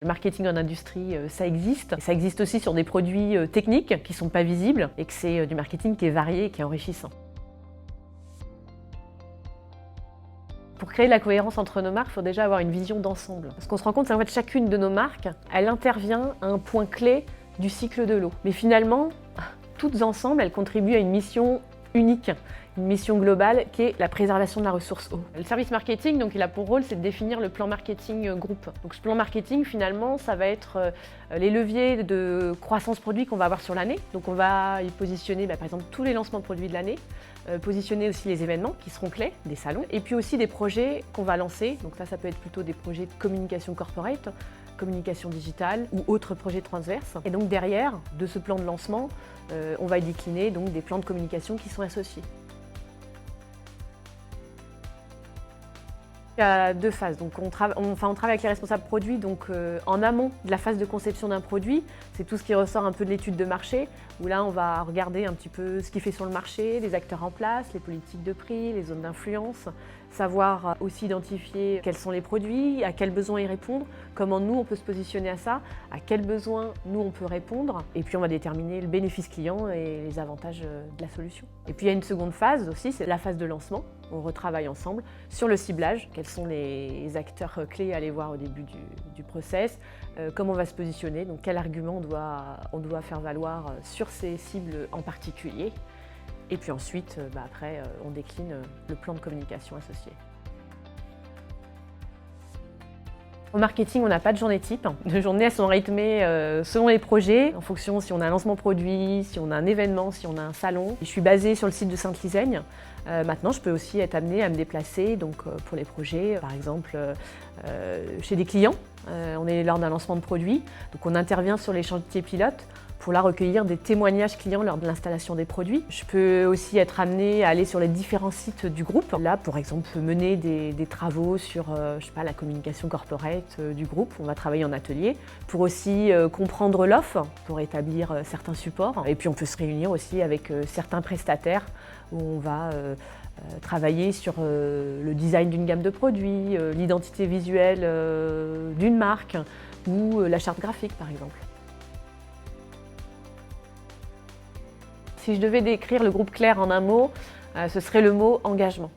Le marketing en industrie, ça existe. Et ça existe aussi sur des produits techniques qui ne sont pas visibles et que c'est du marketing qui est varié et qui est enrichissant. Pour créer de la cohérence entre nos marques, il faut déjà avoir une vision d'ensemble. Ce qu'on se rend compte, c'est qu'en fait, chacune de nos marques, elle intervient à un point clé du cycle de l'eau. Mais finalement, toutes ensemble, elles contribuent à une mission unique, une mission globale qui est la préservation de la ressource eau. Le service marketing, donc, il a pour rôle, c'est de définir le plan marketing groupe. Donc ce plan marketing, finalement, ça va être les leviers de croissance produit qu'on va avoir sur l'année. Donc on va y positionner par exemple tous les lancements de produits de l'année, positionner aussi les événements qui seront clés, des salons, et puis aussi des projets qu'on va lancer. Donc ça peut être plutôt des projets de communication corporate, communication digitale ou autres projets transverses. Et donc derrière, de ce plan de lancement, on va y décliner donc des plans de communication qui sont associés. Il y a deux phases. Donc on travaille avec les responsables produits en amont de la phase de conception d'un produit. C'est tout ce qui ressort un peu de l'étude de marché, où là on va regarder un petit peu ce qui fait sur le marché, les acteurs en place, les politiques de prix, les zones d'influence, savoir aussi identifier quels sont les produits, à quels besoins y répondre, comment nous on peut se positionner à ça, à quels besoins nous on peut répondre, et puis on va déterminer le bénéfice client et les avantages de la solution. Et puis il y a une seconde phase aussi, c'est la phase de lancement. On retravaille ensemble sur le ciblage, quels sont les acteurs clés à aller voir au début du process, comment on va se positionner, donc quel argument on doit faire valoir sur ces cibles en particulier. Et puis ensuite, après, on décline le plan de communication associé. Au marketing, on n'a pas de journée type. Les journées, elles sont rythmées selon les projets, en fonction si on a un lancement produit, si on a un événement, si on a un salon. Je suis basée sur le site de Sainte-Lisaigne. Maintenant, je peux aussi être amenée à me déplacer pour les projets, par exemple chez des clients. On est lors d'un lancement de produit, donc on intervient sur les chantiers pilotes pour là recueillir des témoignages clients lors de l'installation des produits. Je peux aussi être amenée à aller sur les différents sites du groupe. Là, par exemple, mener des travaux sur la communication corporate du groupe. On va travailler en atelier pour aussi comprendre l'offre, pour établir certains supports. Et puis on peut se réunir aussi avec certains prestataires où on va travailler sur le design d'une gamme de produits, l'identité visuelle d'une marque ou la charte graphique par exemple. Si je devais décrire le groupe Clair en un mot, ce serait le mot engagement.